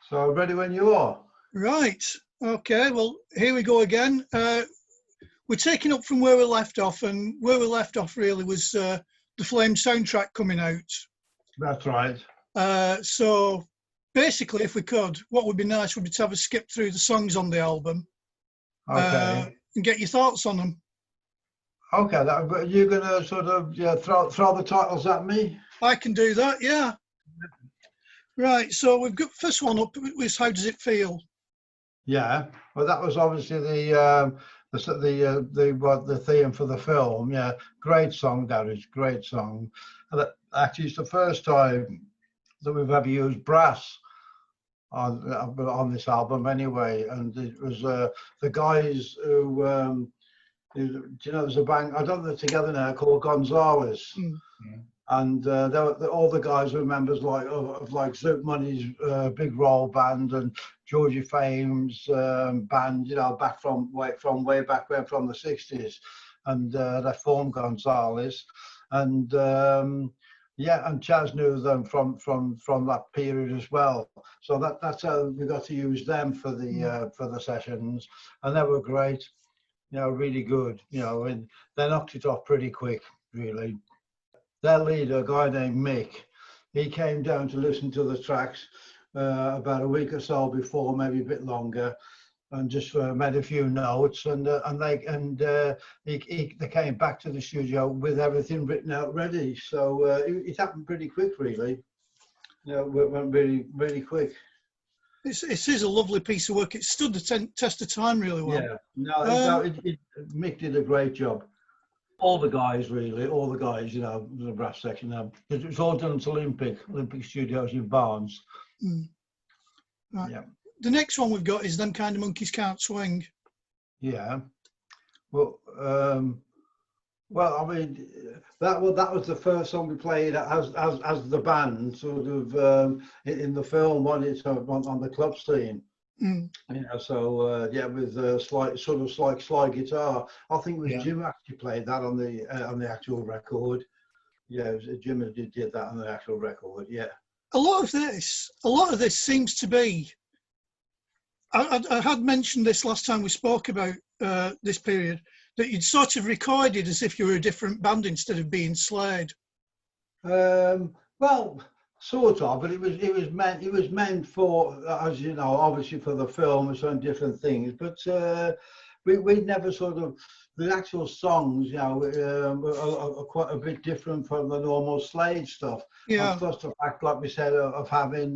So ready when you are. Right. Okay. Well, here we go again. We're taking up from where we left off, and where we left off really was the Flame soundtrack coming out. That's right. So basically, if we could, what would be nice would be to have a skip through the songs on the album. Okay. And get your thoughts on them. Okay. But you're gonna sort of throw the titles at me. I can do that. Yeah. Right. So we've got first one up was How Does It Feel? Yeah. Well, that was obviously the theme for the film. Yeah. Great song, Darryl. Great song. And actually, it's the first time that we've ever used brass on this album anyway, and it was the guys who do you know there's a band, I don't know, they're together now, called Gonzalez. And all the guys were members like Zoot Money's Big Roll Band and Georgie Fame's band, back from way back when, from the 60s, and they formed Gonzalez, and and Chaz knew them from that period as well. So that's how we got to use them for the sessions, and they were great, really good, and they knocked it off pretty quick, really. Their leader, a guy named Mick, he came down to listen to the tracks about a week or so before, maybe a bit longer, and just made a few notes, and they came back to the studio with everything written out ready. So it happened pretty quick, really. It went really, really quick. It is a lovely piece of work. It stood the test of time really well. Yeah, Mick did a great job. All the guys, the brass section, it was all done at Olympic Studios in Barnes. Right. Yeah. The next one we've got is Them Kind of Monkeys Can't Swing. Yeah. Well, I mean, that was the first song we played as the band, sort of in the film, on the club scene. With slight slide guitar. I think it was Jim actually played that on the actual record. Yeah, it was Jim who did that on the actual record. Yeah. A lot of this seems to be. I had mentioned this last time we spoke about this period, that you'd sort of recorded as if you were a different band instead of being Slade. Well, sort of, but it was meant for, as you know, obviously for the film and some different things. But we never sort of, the actual songs, are quite a bit different from the normal Slade stuff. Yeah. And plus the fact, like we said, of having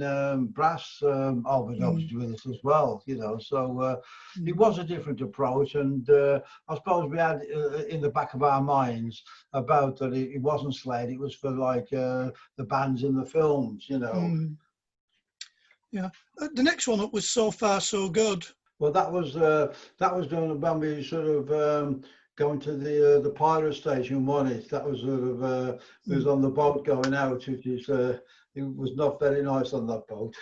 brass obviously with us as well. So it was a different approach, and I suppose we had in the back of our minds about that it wasn't Slade, it was for like the bands in the films. Yeah. The next one up was So Far So Good. Well, that was done when we sort of going to the pirate station, wasn't it? That was sort of it was on the boat going out, which is it was not very nice on that boat.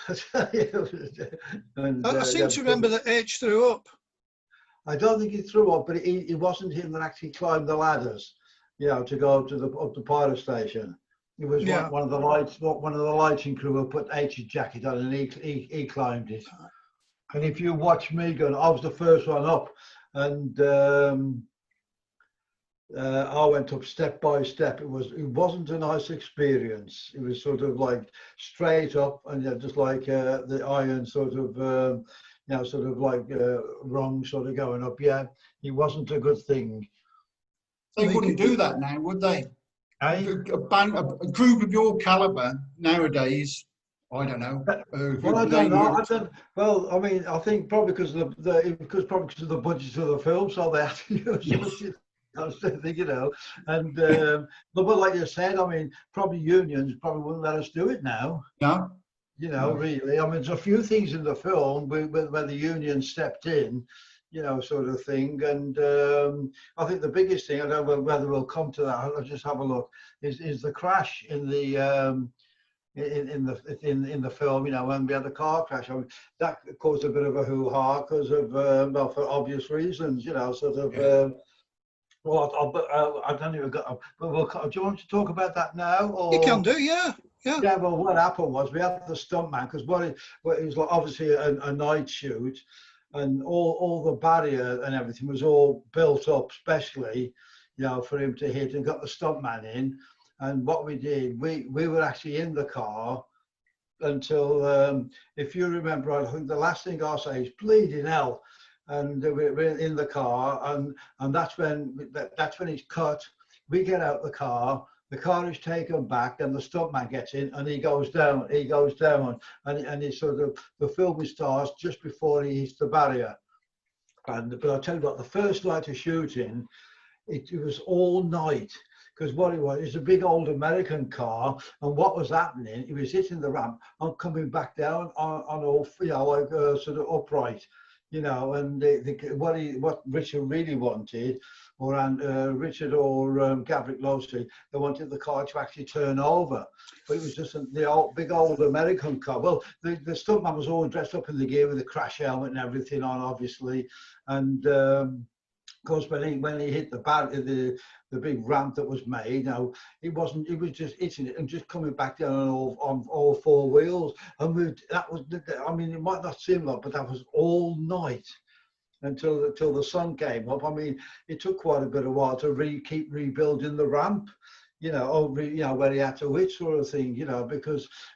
I seem to remember that H threw up. I don't think he threw up, but it wasn't him that actually climbed the ladders, to go up to the pirate station. It was one of the lighting crew who put H's jacket on, and he climbed it. And if you watch me going, I was the first one up, and I went up step by step. It wasn't a nice experience. It was sort of like straight up, and just like the iron sort of, wrong sort of going up. Yeah, it wasn't a good thing. They wouldn't do that now, would they? A group of your caliber nowadays. I don't know. Well, I don't know. Well, I mean, I think probably because of the budget of the film, so they had to use it. And but like you said, I mean, probably unions probably wouldn't let us do it now. No. Really. I mean, there's a few things in the film where the union stepped in, sort of thing. And I think the biggest thing, I don't know whether we'll come to that. I'll just have a look. Is the crash in the. In the film, when we had the car crash, I mean, that caused a bit of a hoo-ha because of for obvious reasons, sort of. Well, I don't even got. But do you want to talk about that now? Or? You can do, yeah. Yeah. Yeah, well, what happened was we had the stuntman because it was like obviously a night shoot, and all the barrier and everything was all built up, specially, for him to hit, and got the stuntman in. And what we did, we were actually in the car until, if you remember, I think the last thing I say is bleeding hell, and we're in the car, and that's when he's cut. We get out the car is taken back, and the stuntman gets in, and he goes down, and he sort of, the film starts just before he hits the barrier. But I'll tell you what, the first night of shooting, it was all night, because what it was, it's a big old American car, and what was happening, he was hitting the ramp and coming back down on all, like sort of upright, and what Richard really wanted, or Richard or Gavrick Losey, they wanted the car to actually turn over, but it was just the big old American car. Well, the stuntman was all dressed up in the gear with the crash helmet and everything on, obviously, and of course when he hit the big ramp that was made, he was just hitting it and just coming back down on all four wheels, and that was, I mean, it might not seem like, but that was all night until the sun came up. I mean, it took quite a bit of while to keep rebuilding the ramp, where he had to hit, sort of thing,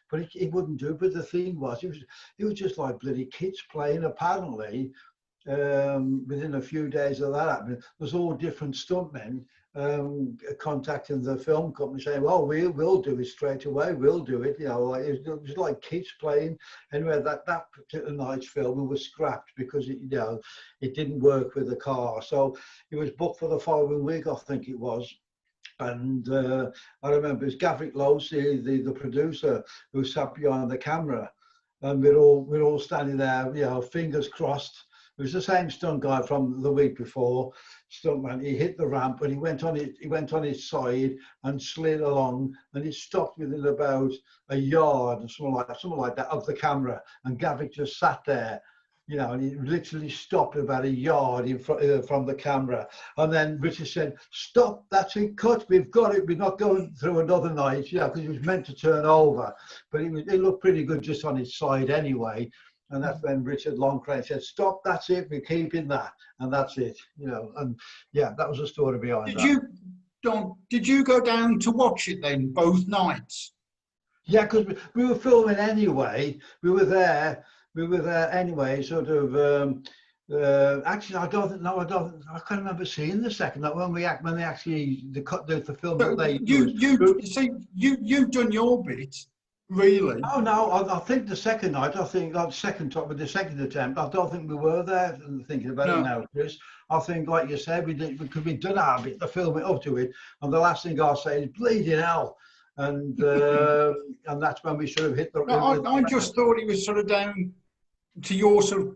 but it wouldn't do. But the thing was, it was just like bloody kids playing. Apparently, within a few days of that happening, there's all different stuntmen contacting the film company saying, well, we'll do it straight away, we'll do it, it was like kids playing. Anyway, that particular night's film was scrapped because it didn't work with the car, so it was booked for the following week, I think it was. And I remember it's Gavrick Losey, the producer, who sat behind the camera, and we're all standing there, fingers crossed. It was the same stunt guy from the week before, stuntman. He hit the ramp and he went on his side and slid along, and he stopped within about a yard or something like that of the camera. And Gavrick just sat there, and he literally stopped about a yard in front from the camera. And then Richard said, "Stop! That's it. Cut. We've got it. We're not going through another night." Because he was meant to turn over, but it looked pretty good just on his side anyway. And that's when Richard Longcrane said, "Stop, that's it, we're keeping that." And that's it, and yeah, that was the story behind that. Did you go down to watch it then, both nights? Yeah, because we were filming anyway. We were there anyway, sort of, actually, I can't remember seeing the second night when they actually the film that they you've done your bit. Really? Oh no, I think the second night, with the second attempt, I don't think we were there thinking about it now, Chris. I think, like you said, because we'd done our bit, the film it up to it, and the last thing I say is bleeding hell, and that's when we sort of hit the. I just thought it was sort of down to your sort of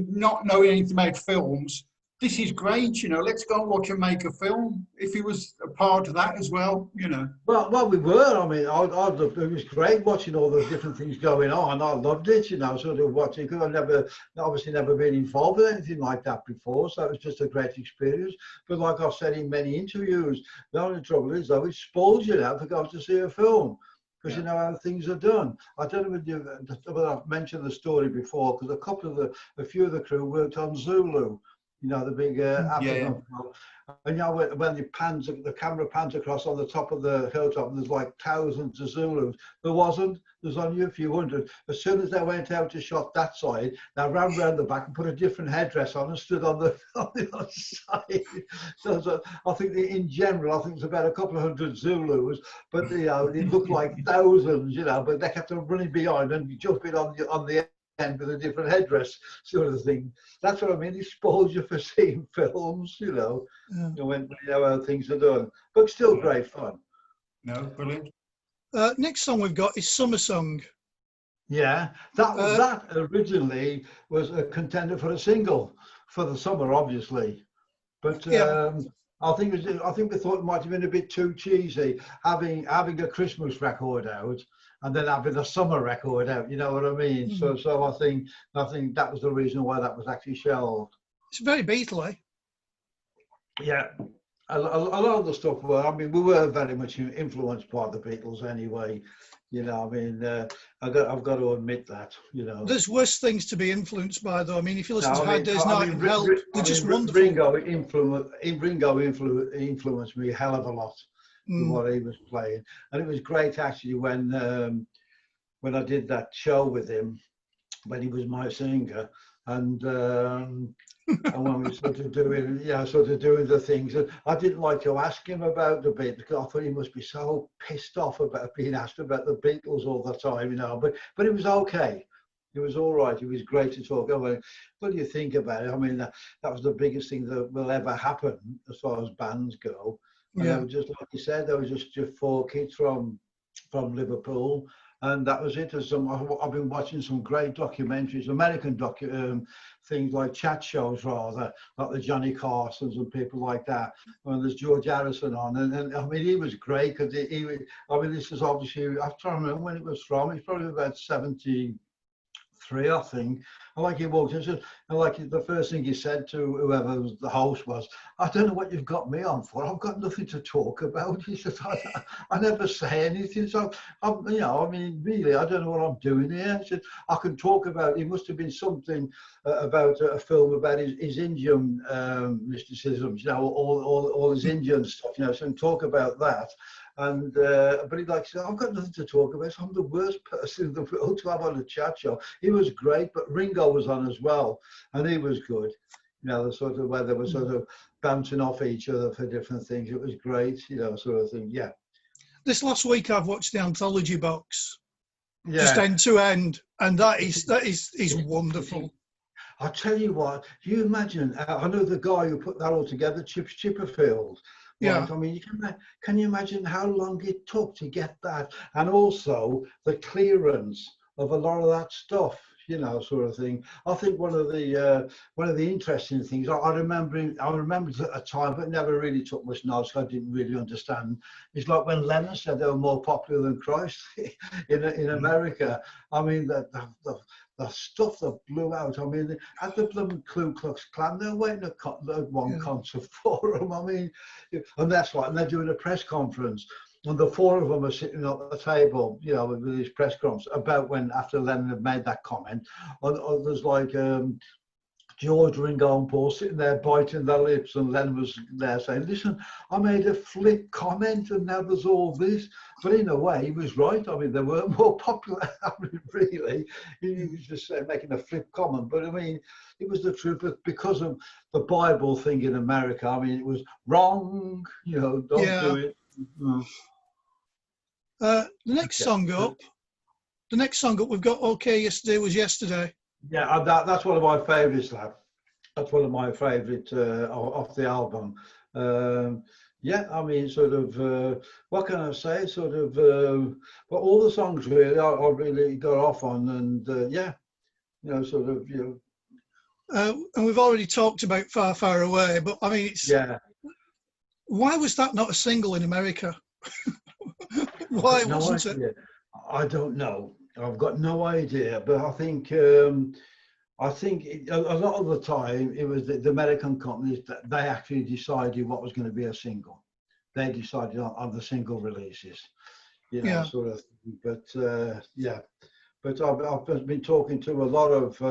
not knowing anything about films. This is great, let's go and watch and make a film. If he was a part of that as well, Well, we were. I mean, it was great watching all the different things going on. I loved it, sort of watching, because I've obviously never been involved with anything like that before. So it was just a great experience. But like I've said in many interviews, the only trouble is, though, it spoils you now for going to see a film, because you know how things are done. I don't know whether I've mentioned the story before, because a few of the crew worked on Zulu. The big African film. And when the camera pans across on the top of the hilltop, and there's like thousands of Zulus. There's only a few hundred. As soon as they went out to shot that side, they ran round the back and put a different headdress on and stood on the other side. So I think in general, I think it's about a couple of hundred Zulus, but it looked like thousands, but they kept on running behind and jumping on the with a different headdress, sort of thing. That's what I mean. It spoils you for seeing films, when how things are done. But still great fun. No, brilliant. Next song we've got is Summersong. Yeah, that originally was a contender for a single for the summer, obviously. But I think we thought it might have been a bit too cheesy having a Christmas record out and then having a summer record out. You know what I mean? Mm. So I think that was the reason why that was actually shelved. It's very Beatley. Yeah, a lot of the stuff were. I mean, we were very much influenced by the Beatles anyway. You know, I mean, I've got to admit that. You know, There's worse things to be influenced by, though. I mean, if you listen no, to Hard Day's Night and Help, they're just wonderful. Ringo influenced me a hell of a lot with what he was playing, and it was great actually when I did that show with him when he was my singer, and when we sort of doing the things. And I didn't like to ask him about the Beatles because I thought he must be so pissed off about being asked about the Beatles all the time, you know. But it was okay. It was all right. It was great to talk. I mean, what do you think about it? I mean, that was the biggest thing that will ever happen as far as bands go. And they were just like you said, there was just 4 kids from Liverpool. And that was it. I've been watching some great documentaries, American things like chat shows rather, like the Johnny Carsons and people like that. And there's George Harrison on, and I mean he was great because I mean this is obviously, I'm trying to remember when it was from. It's probably about 73, I think. And like he walked in, and like the first thing he said to whoever was the host was, "I don't know what you've got me on for. I've got nothing to talk about." He said, "I never say anything. So, you know, I mean, really, I don't know what I'm doing here." He said, "I can talk about." It must have been something about a film about his Indian mysticism, you know, all his Indian stuff, you know. So, I can talk about that. And but he like said, "I've got nothing to talk about. So I'm the worst person in the world to have on a chat show." He was great, but Ringo was on as well, and he was good. You know, the sort of where they were sort of bouncing off each other for different things. It was great, you know, sort of thing. Yeah. This last week, I've watched the anthology box, just end to end, and that is wonderful. I tell you what, you imagine? I know the guy who put that all together, Chipperfield. Yeah. Right? I mean, can you imagine how long it took to get that, and also the clearance of a lot of that stuff, you know, sort of thing. I think one of the interesting things I remember at a time, but never really took much notice. I didn't really understand. It's like when Lennon said they were more popular than Christ in America. I mean, the stuff that blew out. I mean, at the blooming Ku Klux Klan, they're waiting at one concert for them. I mean, and that's right. And they're doing a press conference, and the 4 of them are sitting at the table, you know, with these press conferences about when after Lennon had made that comment. And there's like George, Ringo and Paul sitting there biting their lips, and Lennon was there saying, "Listen, I made a flip comment and now there's all this." But in a way, he was right. I mean, they weren't more popular. I mean, really, he was just making a flip comment. But I mean, it was the truth. But because of the Bible thing in America, I mean, it was wrong. You know, don't do it. The next song up, we've got "Okay Yesterday Was Yesterday." Yeah, that's one of my favourites, lad. That's one of my favourite off the album. Yeah, I mean, sort of, what can I say? Sort of, but all the songs really, I really got off on, and yeah, you know, sort of, you know. And we've already talked about "Far, Far Away," but I mean, it's why was that not a single in America? Why wasn't it? I don't know. I've got no idea, but I think a lot of the time it was the American companies that they actually decided what was going to be a single. They decided on the single releases, you know, sort of. But yeah, but I've been talking to a lot of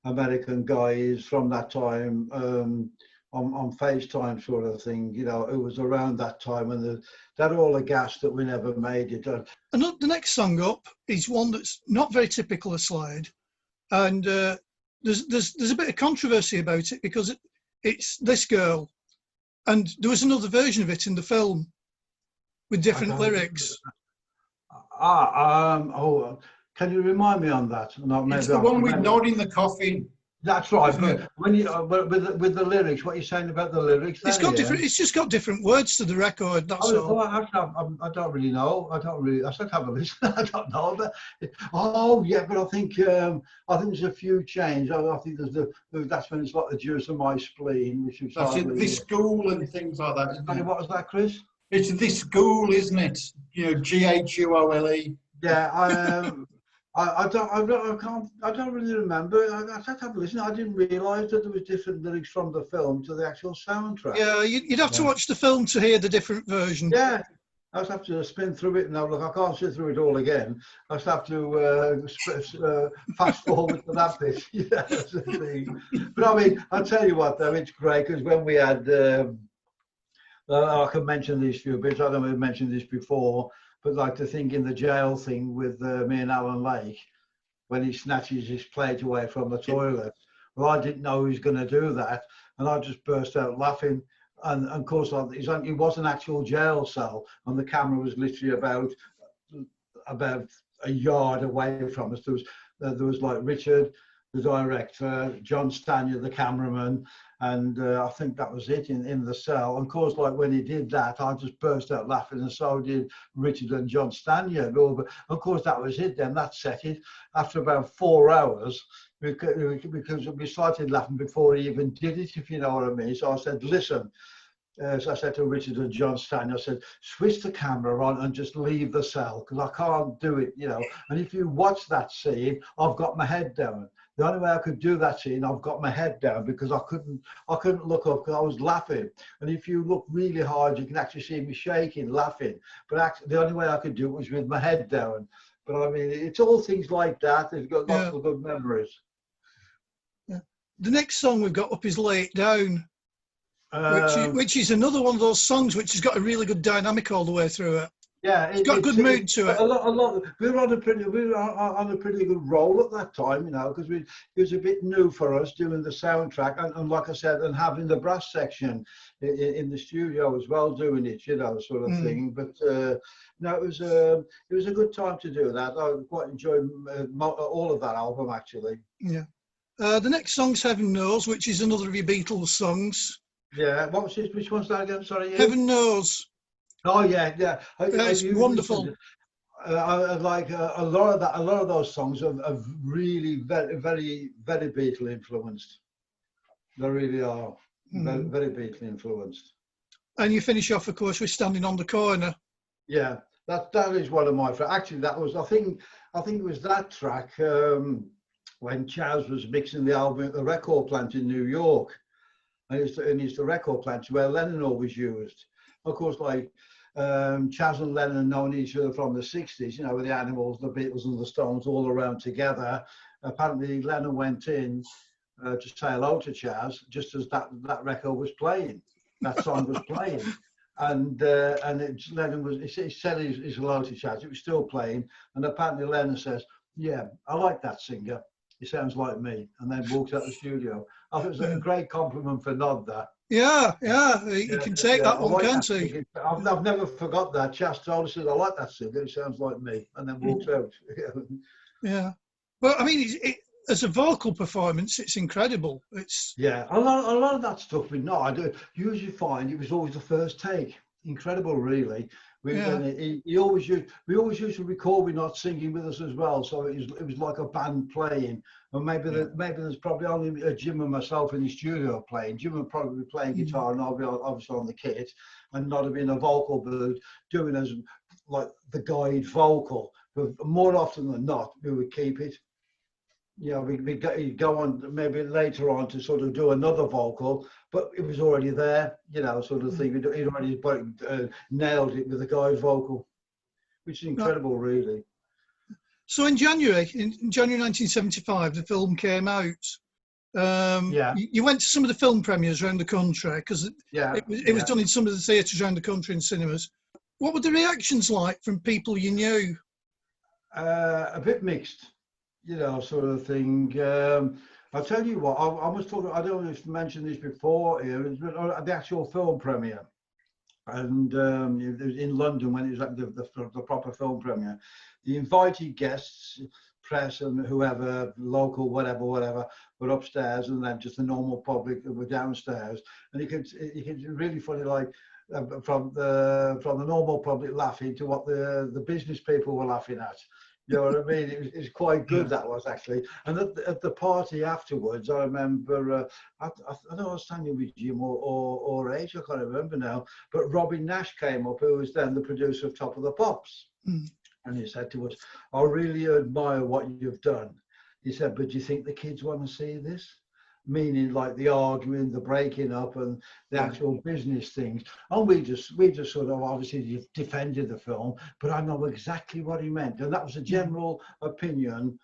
American guys from that time on FaceTime sort of thing, you know. It was around that time, and they're all aghast that we never made it. And the next song up is one that's not very typical of Slade, and there's a bit of controversy about it because it's This Girl, and there was another version of it in the film with different lyrics. Can you remind me on that? It's the one with Nod in the Coffin. That's right. But when you with the lyrics, what are you saying about the lyrics? It's got different. It's just got different words to the record. That's all. I don't really know. I should have a listen. I don't know. But yeah, but I think there's a few changes. I think that's when it's like the Juice of My Spleen, which is This School and things like that. Isn't it? What was that, Chris? It's This School, isn't it? You know, GHUOLE. Yeah. I don't really remember. I had to have a listen. I didn't realise that there was different lyrics from the film to the actual soundtrack. Yeah, you'd have to watch the film to hear the different version. Yeah, I just have to spin through it now. Look, I can't sit through it all again. I just have to fast forward to that bit. Yeah, that's the thing. But I mean, I'll tell you what, though, it's great because when we had, I can mention these few bits. I don't know if I mentioned this before, but like the thing in the jail thing with me and Alan Lake, when he snatches his plate away from the toilet. Well, I didn't know he was going to do that, and I just burst out laughing. And of course, it was an actual jail cell, and the camera was literally about a yard away from us. There was like Richard, the director, John Stanier, the cameraman, and I think that was it in the cell. And of course, like when he did that, I just burst out laughing, and so did Richard and John Stanier. But of course, that was it. Then that set it. After about 4 hours, because we started laughing before he even did it, if you know what I mean. So I said, listen. So I said to Richard and John Stanier, I said, switch the camera on and just leave the cell because I can't do it, you know. And if you watch that scene, I've got my head down. The only way I could do that scene, I've got my head down because I couldn't look up because I was laughing. And if you look really hard, you can actually see me shaking, laughing. But actually, the only way I could do it was with my head down. But I mean, it's all things like that. It's got lots of good memories. Yeah. The next song we've got up is Lay It Down. Which is another one of those songs which has got a really good dynamic all the way through it. Yeah, it's got a good mood to it. A lot. We were on a pretty good roll at that time, you know, because it was a bit new for us doing the soundtrack, and like I said, and having the brass section in the studio as well, doing it, you know, sort of thing. But no, it was a good time to do that. I quite enjoyed all of that album actually. Yeah. The next song's Heaven Knows, which is another of your Beatles songs. Yeah, what was it? Which one's that again? Sorry. Heaven Knows. Oh yeah. It's wonderful. I like a lot of those songs are really very Beatle influenced. They really are very Beatle influenced. And you finish off, of course, with Standing on the Corner. Yeah, that is one of my favorites. Actually, that was I think it was that track when Chaz was mixing the album at the record plant in New York. And it's the record plant where Lennon always used. Of course, like Chaz and Lennon known each other from the 60s, you know, with the Animals, the Beatles and the Stones all around together. Apparently Lennon went in to say hello to Chaz just as that record was playing. That song was playing. And Lennon he said his hello to Chaz, it was still playing. And apparently Lennon says, yeah, I like that singer. He sounds like me, and then walks out the studio. I think it was a great compliment for Nod, that. Yeah, you can take that one, can't you? I've never forgot that. Chas told us, I like that singer, it sounds like me, and then walks out. Yeah. Well, I mean, as a vocal performance, it's incredible. Yeah, a lot of that stuff with Nod, I usually find it was always the first take. Incredible, really. We always used to record with Nod singing with us as well, so it was like a band playing. And maybe there's probably only Jim and myself in the studio playing. Jim would probably be playing guitar, and I'll be obviously on the kit, and Nod would be in a vocal booth doing as like the guide vocal. But more often than not, we would keep it. Yeah, we'd go on maybe later on to sort of do another vocal, but it was already there, you know, sort of thing. He'd already nailed it with the guy's vocal, which is incredible, really. So in January 1975, the film came out. You went to some of the film premieres around the country because it was done in some of the theatres around the country and cinemas. What were the reactions like from people you knew? A bit mixed. You know, sort of thing. I'll tell you what, I was talking, I don't know if you mentioned this before here, at the actual film premiere. And it was in London when it was at the proper film premiere. The invited guests, press and whoever, local, whatever, were upstairs, and then just the normal public were downstairs. And you could really funny, like, from the normal public laughing to what the business people were laughing at. You know what I mean? It was quite good, that was actually. And at the party afterwards, I remember, I know I was standing with Jim or H, I can't remember now, but Robin Nash came up, who was then the producer of Top of the Pops. And he said to us, I really admire what you've done. He said, but do you think the kids want to see this? meaning like the arguing, the breaking up, and the actual business things. And we just sort of obviously defended the film, but I know exactly what he meant, and that was a general opinion.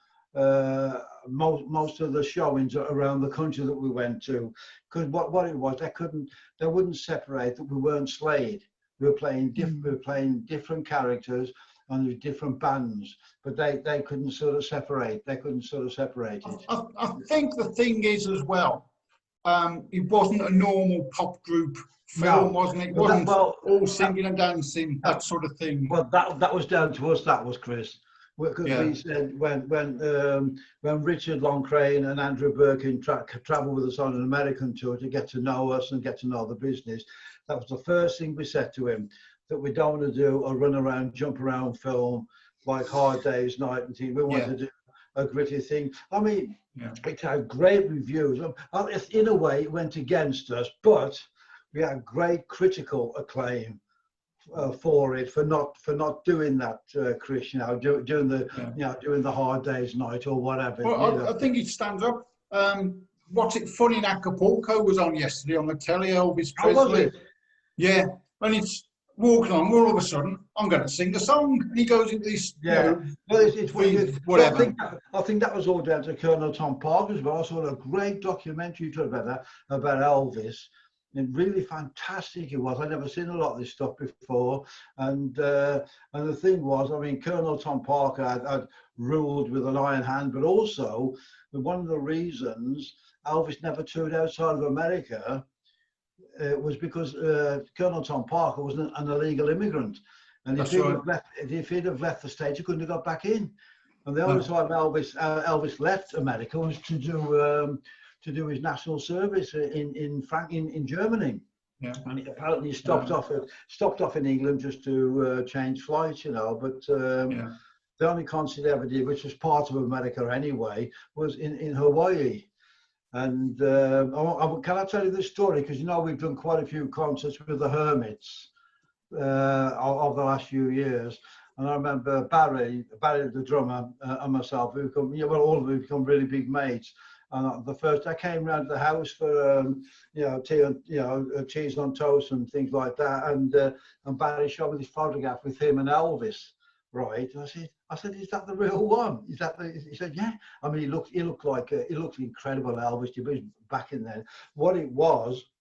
Most of the showings around the country that we went to, because what it was, they wouldn't separate that we weren't Slade. We were playing different characters under different bands, but they couldn't sort of separate. They couldn't sort of separate it. I think the thing is as well, it wasn't a normal pop group film, wasn't it? It wasn't all singing and dancing, that sort of thing. Well, that was down to us. That was Chris, because we said when Richard Loncrane and Andrew Birkin travelled with us on an American tour to get to know us and get to know the business, that was the first thing we said to him, that we don't want to do a run around, jump around film like Hard Day's Night and things. We want to do a gritty thing. I mean, it had great reviews. In a way, it went against us, but we had great critical acclaim for it, for not doing that, Chris. You know, doing the Hard Day's Night or whatever. Well, I think it stands up. What's it funny in Acapulco was on yesterday on the telly. Elvis Presley. Yeah, and it's walking on, all of a sudden, I'm going to sing a song. And he goes into this, well, it's whatever. I think that was all down to Colonel Tom Parker as well. I saw a great documentary about that, about Elvis. And really fantastic it was. I'd never seen a lot of this stuff before. And the thing was, I mean, Colonel Tom Parker had ruled with an iron hand, but also one of the reasons Elvis never toured outside of America was because Colonel Tom Parker was an illegal immigrant, and if he'd have left the States, he couldn't have got back in. And the only time Elvis left America was to do his national service in Germany. Yeah. And apparently he stopped off in England just to change flights, you know. But the only concert he ever did, which was part of America anyway, was in Hawaii. And can I tell you this story? Because, you know, we've done quite a few concerts with the Hermits of the last few years. And I remember Barry the drummer, and myself, all of them become really big mates. And the first, I came round to the house for, tea and, cheese on toast and things like that. And Barry showed me this photograph with him and Elvis. Right, and I said, is that the real one? Is that he said, yeah. I mean, he looked incredible, Elvis. He was back in then. What it was,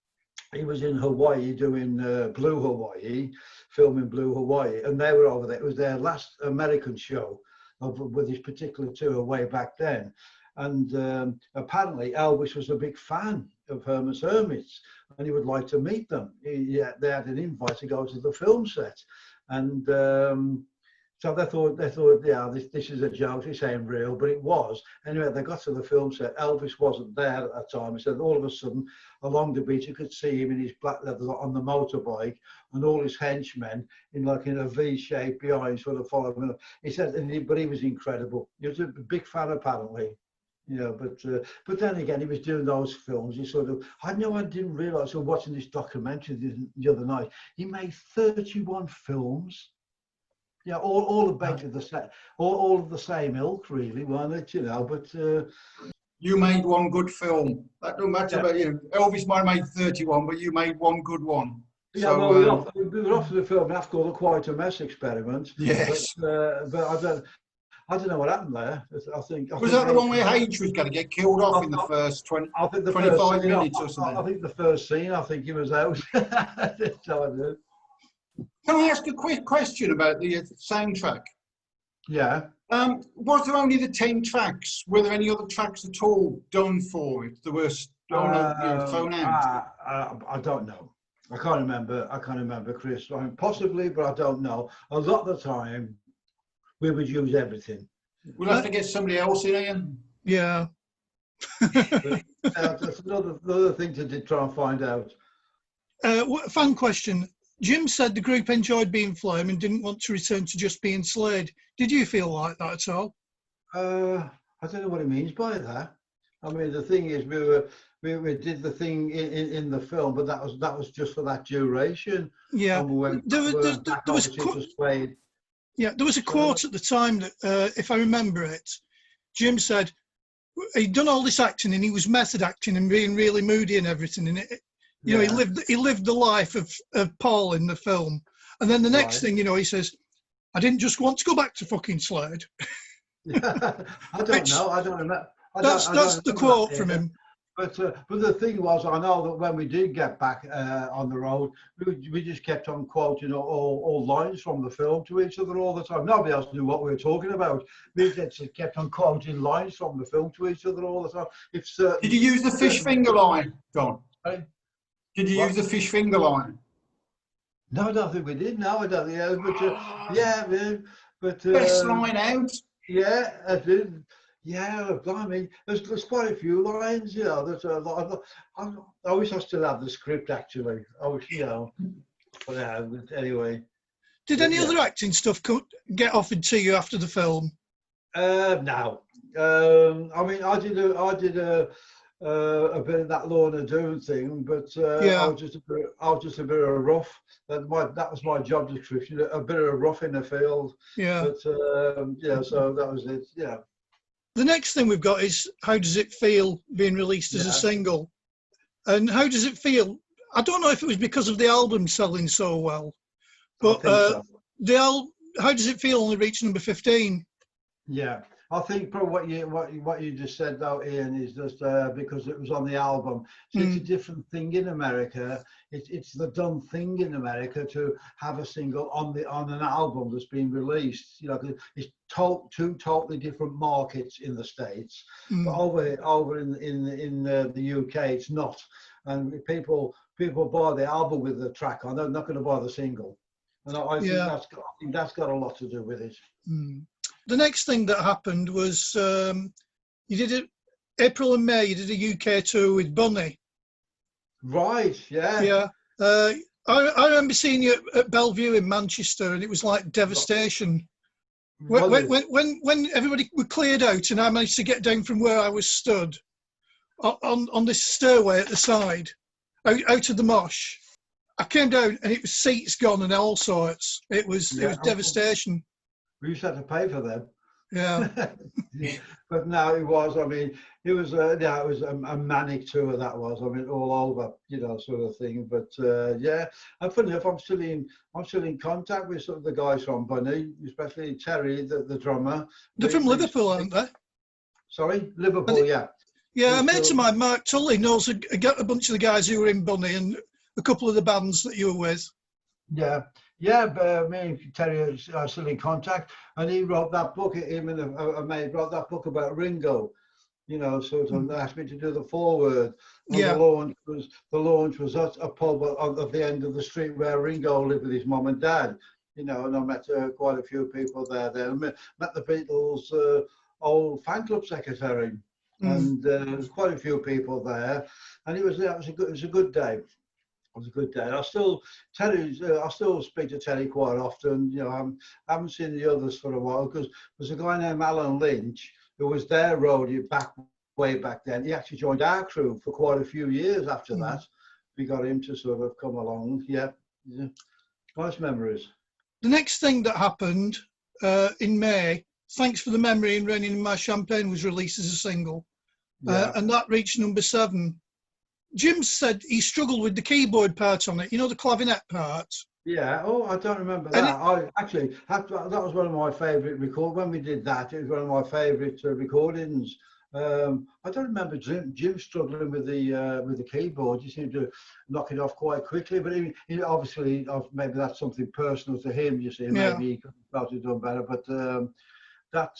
he was in Hawaii doing Blue Hawaii, filming Blue Hawaii, and they were over there. It was their last American show with this particular tour way back then. And apparently Elvis was a big fan of Herman's Hermits, and he would like to meet them. They had an invite to go to the film set, and so they thought, yeah, this is a joke, this ain't real, but it was. Anyway, they got to the film set. Elvis wasn't there at that time. He said all of a sudden, along the beach, you could see him in his black leather on the motorbike, and all his henchmen in a V shape behind, sort of following him. He said, but he was incredible. He was a big fan, apparently. But then again, he was doing those films. He I didn't realise. So watching this documentary the other night, he made 31 films. Yeah, all about the same, all of the same ilk, really, weren't it? You know, but you made one good film. That don't matter about you. Elvis might have made 31, but you made one good one. Yeah, so, well, we were off to the film after the Quite a Mess experiment. Yes, but I don't know what happened there. I think that the one where H was going to get killed off in the first 25 minutes or something? I think the first scene, I think he was out. Can I ask a quick question about the soundtrack? Yeah. Was there only the 10 tracks? Were there any other tracks at all done for it that were thrown out? I don't know. I can't remember, Chris. Possibly, but I don't know. A lot of the time, we would use everything. We'll have to get somebody else in, Ian. Yeah. That's another thing to try and find out. Fan question. Jim said the group enjoyed being Flame and didn't want to return to just being Slade. Did you feel like that at all? I don't know what he means by that. I mean, the thing is, we did the thing in the film, but that was just for that duration. Yeah. There was a quote at the time that, if I remember it, Jim said, he'd done all this acting, and he was method acting and being really moody and everything. And you know, he lived the life of Paul in the film. And then the next thing, you know, he says, "I didn't just want to go back to fucking Slade." I don't know. I don't remember. That's the quote from him. But the thing was, I know that when we did get back on the road, we just kept on quoting all lines from the film to each other all the time. Nobody else knew what we were talking about. We just kept on quoting lines from the film to each other all the time. Did you use the fish finger line, Don? Sorry? Did you use the fish finger line? No, I don't think we did. No, I don't think. Best line out. Yeah, I did. Yeah, blimey, there's quite a few lines, you know. There's a lot. I wish I still had the script, actually. I wish, you know. But yeah, anyway. Did any other acting stuff get offered to you after the film? No. I mean, I did a bit of that Lorna Doone thing, but I was just a bit of a rough. That was my job description, a bit of a rough in the field. Yeah. But yeah, so that was it. Yeah. The next thing we've got is How Does It Feel being released as a single. And how does it feel? I don't know if it was because of the album selling so well, but so. How Does It Feel only reached number 15. Yeah, I think probably what you just said though, Ian, is just because it was on the album. So it's a different thing in America. It's the done thing in America to have a single on an album that's been released. You know, it's two totally different markets in the States. But over in the UK, it's not. And people buy the album with the track on. They're not going to buy the single. And I think that's got a lot to do with it. The next thing that happened was you did it April and May. You did a UK tour with Bunny. Right. Yeah. Yeah. I remember seeing you at Bellevue in Manchester, and it was like devastation. When everybody were cleared out, and I managed to get down from where I was stood on this stairway at the side, out of the mosh. I came down, and it was seats gone and all sorts. It was devastation. We used to have to pay for them. Yeah. But no, it was. I mean, it was a manic tour. That was. I mean, all over, you know, sort of thing. But yeah, and funny enough, I'm still in contact with some of the guys from Bunny, especially Terry, the drummer. They're from Liverpool, aren't they? Sorry, Liverpool. Yeah. Yeah, a mate of mine, Mark Tully, knows a bunch of the guys who were in Bunny and a couple of the bands that you were with. Yeah. Yeah, but me and Terry are still in contact, and he wrote that book. Him and a mate wrote that book about Ringo. You know, sort of asked me to do the foreword. And the launch was at a pub at the end of the street where Ringo lived with his mum and dad. You know, and I met quite a few people there. I met the Beatles' old fan club secretary, and there was quite a few people there, and it was a good day. It was a good day. I still speak to Terry quite often. You know, I haven't seen the others for a while because there's a guy named Alan Lynch who was their roadie way back then. He actually joined our crew for quite a few years after that. We got him to sort of come along. Yeah. Nice memories. The next thing that happened in May, Thanks for the Memory and Raining in My Champagne was released as a single, and that reached number 7. Jim said he struggled with the keyboard part on it, you know, the clavinet part. Yeah, oh, I don't remember that. That was one of my favourite records. When we did that, it was one of my favourite recordings. I don't remember Jim struggling with the keyboard. He seemed to knock it off quite quickly, but he obviously, maybe that's something personal to him, you see. Maybe he could have done better, but that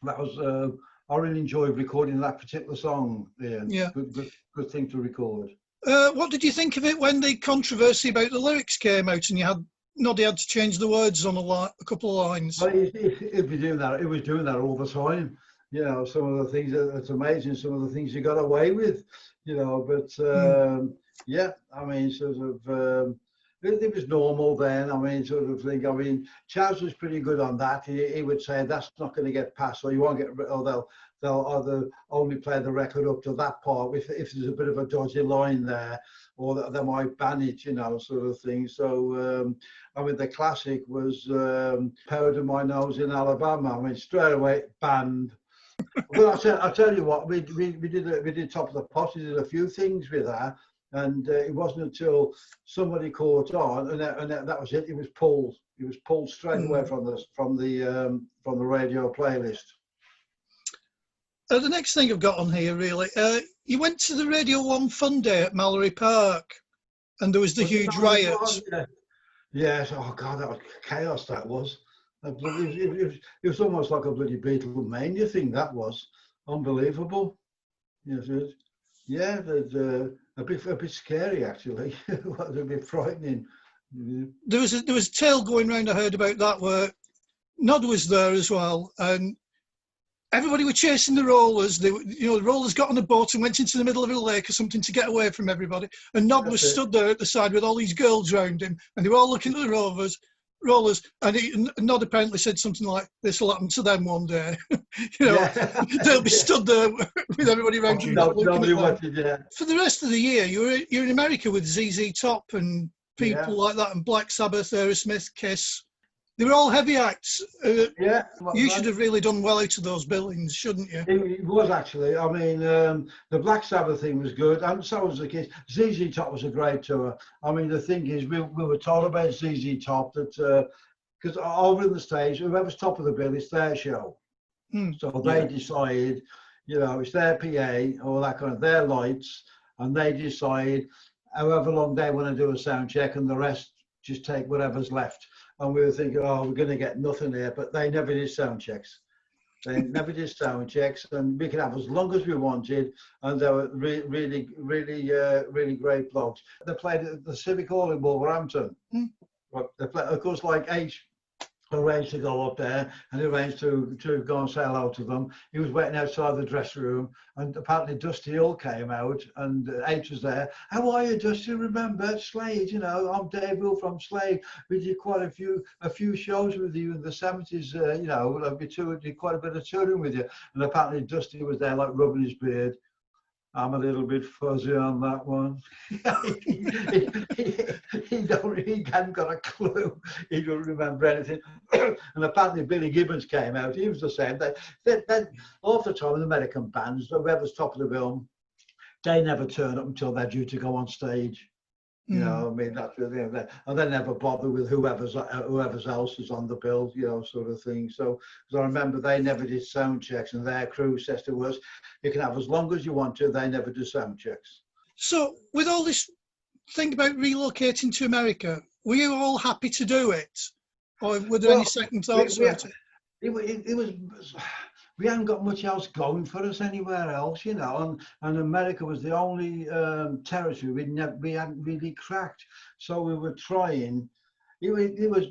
was... I really enjoyed recording that particular song. Yeah. Good thing to record. What did you think of it when the controversy about the lyrics came out and Noddy had to change the words on a couple of lines? Well, it was doing that all the time. You know, some of the things, it's amazing, some of the things you got away with, you know, but yeah, I mean, sort of, it was normal then. I mean, sort of thing. I mean, Chaz was pretty good on that. He would say that's not going to get passed, or you won't get, or they'll either only play the record up to that part if there's a bit of a dodgy line there, or they might ban it, you know, sort of thing. So, I mean, the classic was "Powder My Nose in Alabama." I mean, straight away banned. Well, I tell you what, we did Top of the Pops. We did a few things with that, and it wasn't until somebody caught on, and that was it. It was pulled. It was pulled straight away from the radio playlist. The next thing I've got on here, really, you went to the Radio 1 Fun Day at Mallory Park, and there was the huge riots. Yeah. Yes. Oh God, that was chaos. That was. It was almost like a bloody Beatlemania thing. That was unbelievable. Yes, it is. Yeah, a bit scary actually. A bit frightening. Yeah. There was a tale going round I heard about that where Nod was there as well, and everybody were chasing the rollers. The rollers got on a boat and went into the middle of a lake or something to get away from everybody. And Nod was stood there at the side with all these girls round him, and they were all looking at the rollers. And Nod apparently said something like, "This will happen to them one day." They'll be stood there with everybody around you. For the rest of the year, you're in America with ZZ Top and people like that, and Black Sabbath, Aerosmith, Kiss. They were all heavy acts. You should have really done well out of those billings, shouldn't you? It was actually. I mean, the Black Sabbath thing was good, and so was the Kiss. ZZ Top was a great tour. I mean, the thing is, we were told about ZZ Top that because over in the States, whoever's top of the bill, it's their show. So they decide, it's their PA or that kind of their lights, and they decide however long they want to do a sound check, and the rest just take whatever's left. And we were thinking, oh, we're going to get nothing here, but they never did sound checks. They never did sound checks, and we could have as long as we wanted, and they were really great blokes. They played at the Civic Hall in Wolverhampton. They played, of course, like H arranged to go up there, and he arranged to go and say hello to them. He was waiting outside the dressing room, and apparently Dusty Hill came out, and H was there. How are you, Dusty? Remember Slade? I'm Dave Hill from Slade. We did quite a few shows with you in the 70s. We did quite a bit of touring with you. And apparently Dusty was there, like rubbing his beard. I'm a little bit fuzzy on that one. He hadn't got a clue. He don't remember anything. And apparently Billy Gibbons came out. He was the same. Half the time in American bands, whoever's top of the bill, they never turn up until they're due to go on stage. I mean, that's really, and they never bother with whoever's else is on the bill, sort of thing. So, because I remember they never did sound checks, and their crew says to us, "You can have as long as you want to." They never do sound checks. So, with all this thing about relocating to America, were you all happy to do it, or were there any second thoughts about it? It was. We hadn't got much else going for us anywhere else, and America was the only territory we hadn't really cracked. So we were trying. It was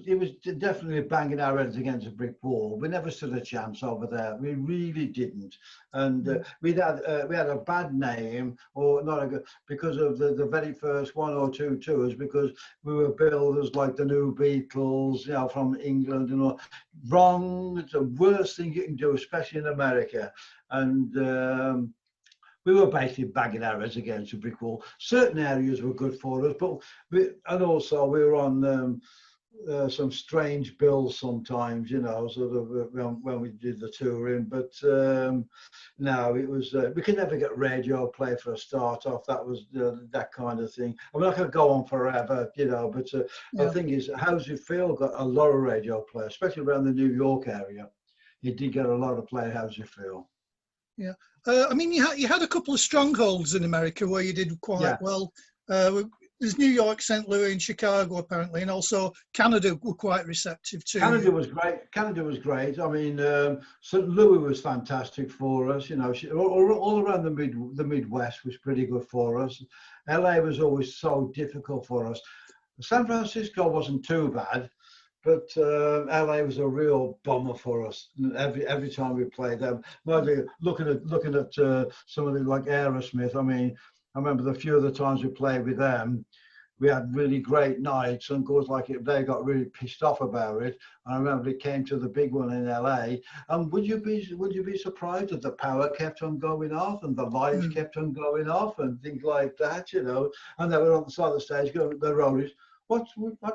definitely banging our heads against a brick wall. We never stood a chance over there. We really didn't. And we had a bad name, or not a good, because of the very first one or two tours, because we were billed as like the new Beatles, from England and all. Wrong. It's the worst thing you can do, especially in America. And we were basically banging our heads against a brick wall. Certain areas were good for us, but we were on some strange bills sometimes, sort of when we did the touring. But no, it was we could never get radio play for a start off. That was that kind of thing. I mean, I could go on forever, but the thing is, How's It Feel got a lot of radio play, especially around the New York area. It did get a lot of play. How's It Feel? Yeah, I mean, you had a couple of strongholds in America where you did quite well. There's New York, St. Louis, and Chicago apparently, and also Canada were quite receptive too. Canada was great. I mean, St. Louis was fantastic for us. All around the Midwest was pretty good for us. LA was always so difficult for us. San Francisco wasn't too bad. But LA was a real bummer for us. Every time we played them, looking at somebody like Aerosmith. I mean, I remember the few of the times we played with them, we had really great nights, and of course, they got really pissed off about it. And I remember it came to the big one in LA. And would you be surprised that the power kept on going off and the lights kept on going off and things like that, And they were on the side of the stage going, the roadies. I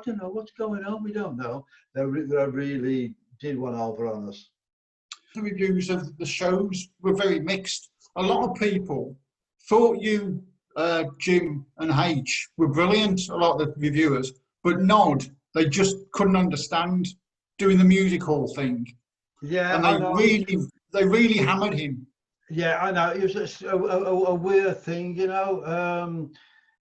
don't know what's going on. We don't know. They really did one over on us. the reviews of the shows were very mixed. A lot of people thought you, Jim and H were brilliant, a lot of the reviewers, but Nod, they just couldn't understand doing the music hall thing. Yeah, And I know. they really hammered him. Yeah, I know. It was a weird thing, you know.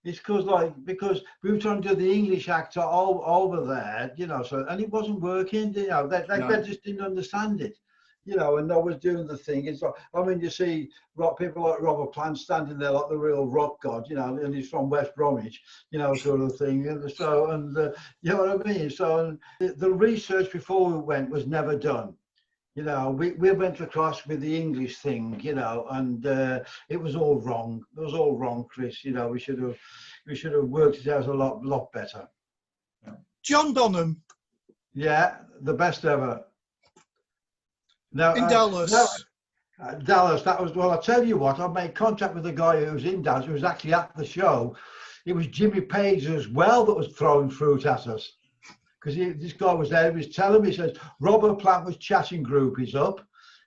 It's because we were trying to do the English actor over there, you know, so, and it wasn't working, you know, they just didn't understand it, you know, and no was doing the thing. It's like, I mean, you see people like Robert Plant standing there like the real rock god, you know, and he's from West Bromwich, you know, sort of thing. And so, you know what I mean? So the research before we went was never done. You know, we went across with the English thing, you know, and it was all wrong. It was all wrong, Chris. You know, we should have worked it out a lot better. John Bonham. Yeah, the best ever. Now, In Dallas. Dallas, that was, well, I'll tell you what, I made contact with the guy who was in Dallas, who was actually at the show. It was Jimmy Page as well that was throwing fruit at us. Because this guy was there, he was telling me, he says, Robert Plant was chatting groupies up.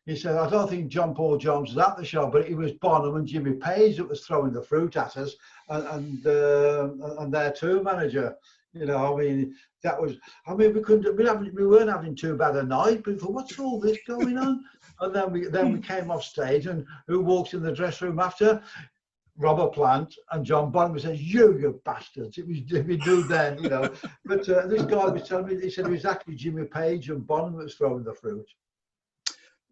He said, I don't think John Paul Jones was at the show, but it was Bonham and Jimmy Page that was throwing the fruit at us, and their tour manager. You know, I mean, that was, I mean, we weren't having too bad a night, but we thought, what's all this going on? And then we came off stage, and who walked in the dressing room after? Robert Plant and John Bonham says, you bastards. It was we do then, you know. But this guy was telling me, he said it was actually Jimmy Page and Bonham that was throwing the fruit.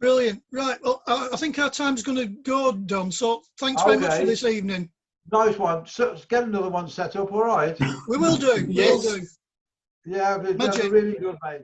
Brilliant. Right. Well, I think our time's going to go, Don. So thanks very much for this evening. Nice one. So get another one set up, all right? We will do. Yes. We'll do. Yeah, it's really good, mate.